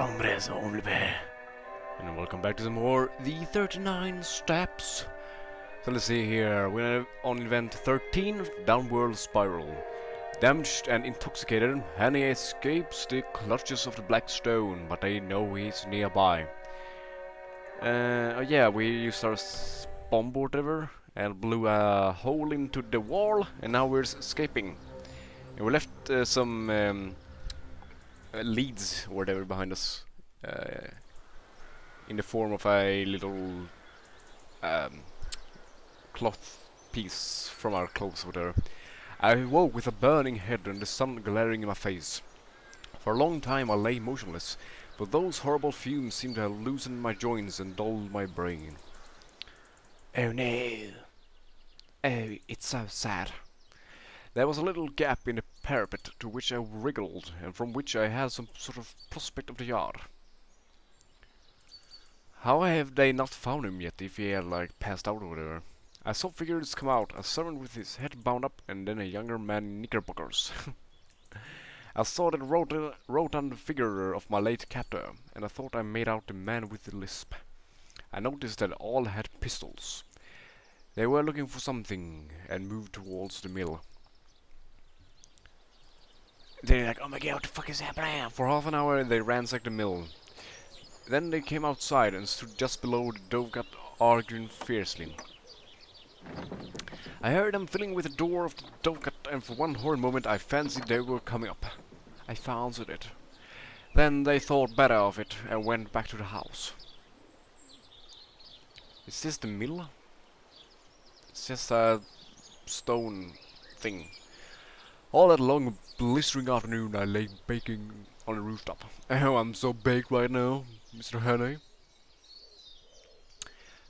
Hombres, hombre. And welcome back to some more The 39 Steps. So let's see here, we're on event 13, Downward Spiral. Damaged and intoxicated, Hannay escapes the clutches of the Black Stone, but they know he's nearby. Yeah, we used our bomb or whatever, and blew a hole into the wall, and now we're escaping. And we left some leads or whatever behind us, in the form of a little cloth piece from our clothes or whatever. I woke with a burning head and the sun glaring in my face. For a long time I lay motionless, but those horrible fumes seemed to have loosened my joints and dulled my brain. Oh no. Oh, it's so sad. There was a little gap in the parapet to which I wriggled, and from which I had some sort of prospect of the yard. How have they not found him yet if he had, like, passed out or whatever? I saw figures come out, a servant with his head bound up, and then a younger man in knickerbockers. I saw that rotund figure of my late captor, and I thought I made out the man with the lisp. I noticed that all had pistols. They were looking for something, and moved towards the mill. They're like, oh my god, what the fuck is happening? For half an hour they ransacked the mill. Then they came outside and stood just below the dovecote, arguing fiercely. I heard them fiddling with the door of the dovecote, and for one horrid moment I fancied they were coming up. I fancied it. Then they thought better of it and went back to the house. Is this the mill? It's just a stone thing. All that long, blistering afternoon I lay baking on the rooftop. Oh, I'm so baked right now, Mr. Hannay.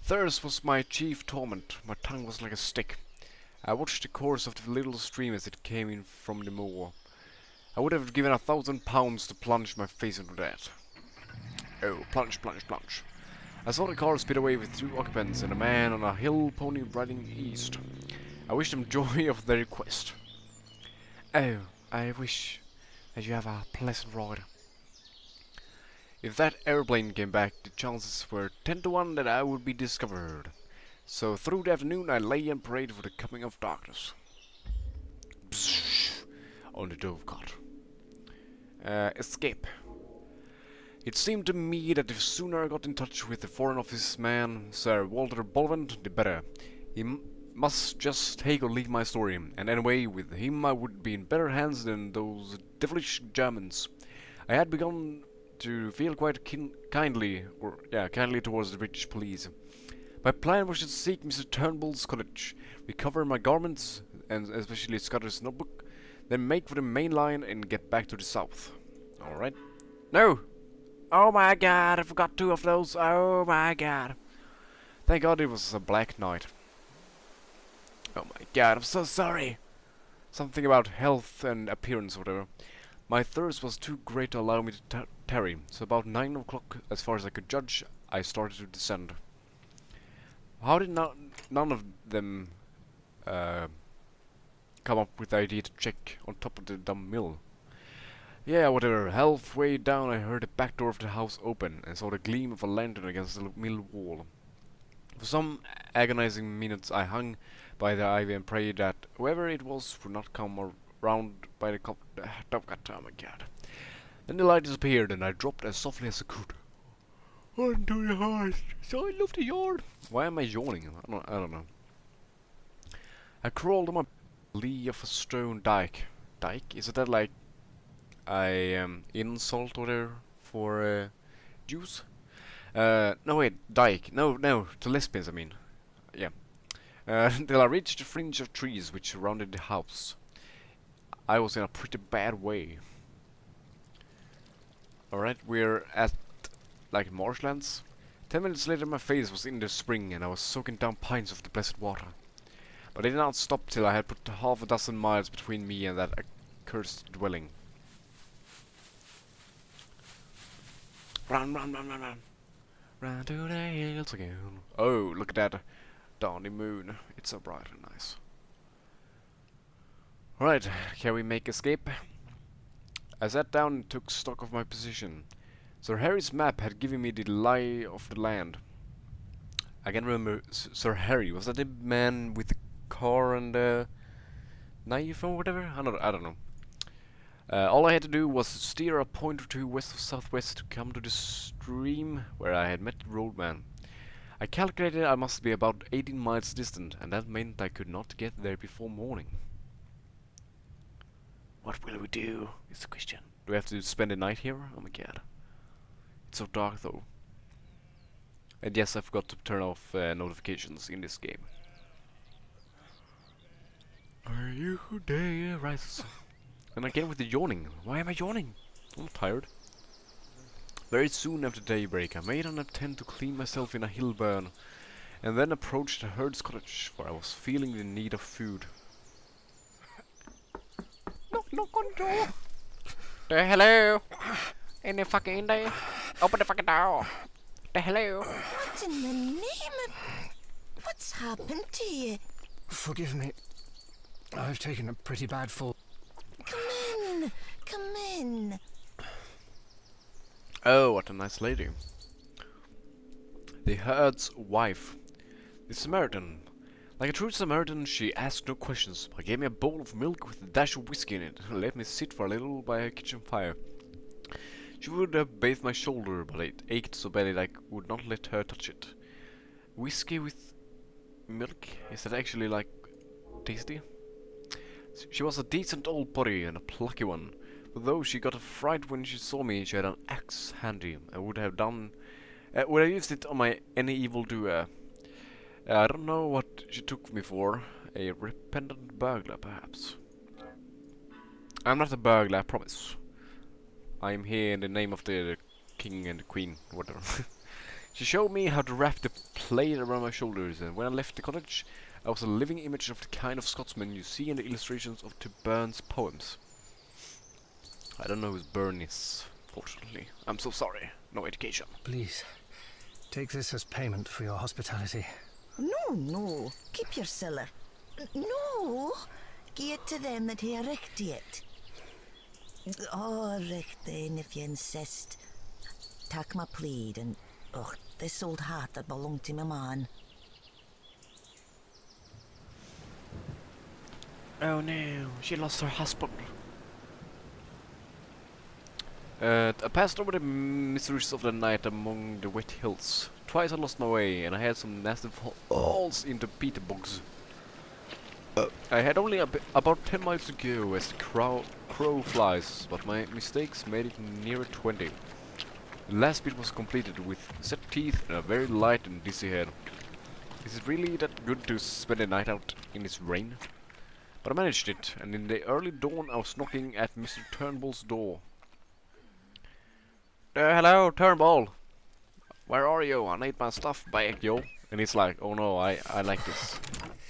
Thirst was my chief torment. My tongue was like a stick. I watched the course of the little stream as it came in from the moor. I would have given £1,000 to plunge my face into that. Oh, plunge, plunge, plunge. I saw the car speed away with 2 occupants and a man on a hill pony riding east. I wished them joy of their quest. Oh, I wish that you have a pleasant ride. If that airplane came back, the chances were 10 to 1 that I would be discovered. So through the afternoon I lay and prayed for the coming of darkness. Bzzz, on the dovecote. Escape. It seemed to me that the sooner I got in touch with the Foreign Office man, Sir Walter Bullivant, the better. He must just take or leave my story, and anyway, with him I would be in better hands than those devilish Germans. I had begun to feel quite kindly towards the British police. My plan was to seek Mr. Turnbull's cottage, recover my garments, and especially Scottish notebook, then make for the main line and get back to the south. Alright. No! Oh my god, I forgot 2 of those. Oh my god. Thank god it was a black night. Oh my god, I'm so sorry. Something about health and appearance or whatever. My thirst was too great to allow me to tarry, so about 9 o'clock, as far as I could judge, I started to descend. How did none of them come up with the idea to check on top of the dumb mill? Yeah, whatever. Halfway down I heard the back door of the house open, and saw the gleam of a lantern against the mill wall. For some agonizing minutes I hung by the ivy and prayed that whoever it was would not come around by the dovecote. Oh my god. Then the light disappeared and I dropped as softly as I could. Onto the heart. So I love the yard. Why am I yawning? I don't know. I crawled on my lee of a stone dike. Dike? Is it that like insult or whatever for Jews? No wait, dike. No, to lesbians I mean. Yeah. Till I reached the fringe of trees which surrounded the house. I was in a pretty bad way. Alright, we're at like marshlands. 10 minutes later my face was in the spring and I was soaking down pints of the blessed water. But I did not stop till I had put half a dozen miles between me and that accursed dwelling. Run, run, run, run, run. Run to the hills again. Oh, look at that dawny moon. It's so bright and nice. Alright, can we make escape? I sat down and took stock of my position. Sir Harry's map had given me the lie of the land. I can remember Sir Harry. Was that the man with the car and the knife or whatever? I don't know. All I had to do was steer a point or two west of southwest to come to the stream where I had met the roadman. I calculated I must be about 18 miles distant, and that meant I could not get there before morning. What will we do? Is the question. Do we have to spend the night here? Oh my god. It's so dark though. And yes, I forgot to turn off notifications in this game. Are you day rises? And again with the yawning. Why am I yawning? I'm tired. Very soon after daybreak, I made an attempt to clean myself in a hill burn, and then approached the herd's cottage, for I was feeling the need of food. Knock on the door. Hello. Any fucking in there? Open the fucking door. Hello. What in the name of... What's happened to you? Forgive me. I've taken a pretty bad fall. Come in. Come in. Oh, what a nice lady. The herd's wife. The Samaritan. Like a true Samaritan, she asked no questions, but gave me a bowl of milk with a dash of whiskey in it, and let me sit for a little by a kitchen fire. She would have bathed my shoulder, but it ached so badly that I would not let her touch it. Whiskey with milk? Is that actually, like, tasty? She was a decent old body and a plucky one. Though she got a fright when she saw me, she had an axe handy, and would have used it on any evildoer. I don't know what she took me for. A repentant burglar, perhaps. I'm not a burglar, I promise. I'm here in the name of the king and the queen, whatever. She showed me how to wrap the plate around my shoulders, and when I left the cottage, I was a living image of the kind of Scotsman you see in the illustrations of Burns' poems. I don't know who Burn is, fortunately. I'm so sorry. No education. Please, take this as payment for your hospitality. No. Keep your siller. No. Give it to them that he erected it. Oh, recht then, if you insist. Tak my plead, and this old hat that belonged to my man. Oh no, she lost her husband. I passed over the miseries of the night among the wet hills. Twice I lost my way, and I had some nasty falls into peat bogs. I had only about 10 miles to go as the crow flies, but my mistakes made it nearer 20. The last bit was completed with set teeth and a very light and dizzy head. Is it really that good to spend a night out in this rain? But I managed it, and in the early dawn I was knocking at Mr. Turnbull's door. Hello, Turnbull. Where are you? I need my stuff back, yo. And he's like, oh no, I like this.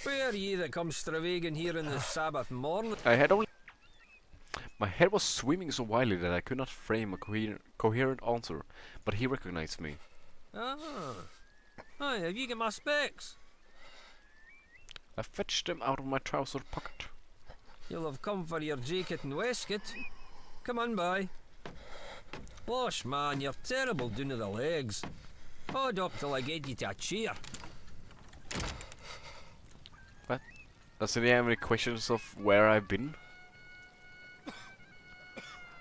Where are ye that comes stravaiging here in the Sabbath morning? My head was swimming so wildly that I could not frame a coherent answer, but he recognized me. Ah. Aye, have you got my specs? I fetched them out of my trouser pocket. You'll have come for your jacket and waistcoat. Come on by. Losh man, you're terrible down to the legs. Hold up till I get you to a chair. What? Does he have any questions of where I've been?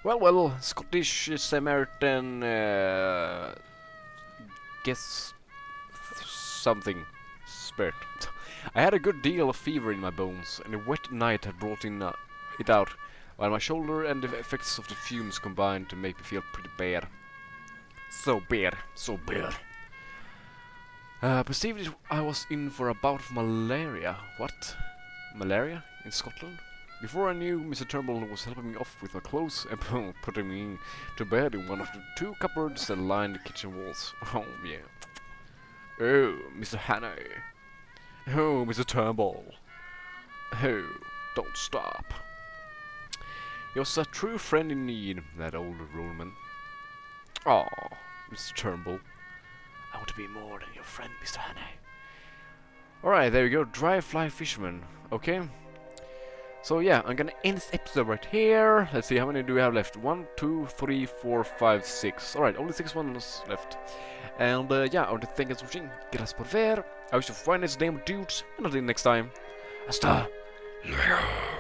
Well, Scottish Samaritan, guess something, spirit. I had a good deal of fever in my bones, and a wet night had brought it out, while my shoulder and the effects of the fumes combined to make me feel pretty bad. So bad. Perceived I was in for a bout of malaria. What? Malaria? In Scotland? Before I knew, Mr. Turnbull was helping me off with my clothes and putting me to bed in one of the 2 cupboards that lined the kitchen walls. Oh, yeah. Oh, Mr. Hannay. Oh, Mr. Turnbull. Oh, don't stop. He was a true friend in need, that old roadman. Oh, Mr. Turnbull. I want to be more than your friend, Mr. Hannay. Alright, there you go. Dry fly fisherman. Okay. So yeah, I'm gonna end this episode right here. Let's see, how many do we have left? 1, 2, 3, 4, 5, 6. Alright, only 6 ones left. And yeah, I want to thank you for watching. Gracias por ver. I wish you a fine nice day, dudes. And until next time, hasta luego.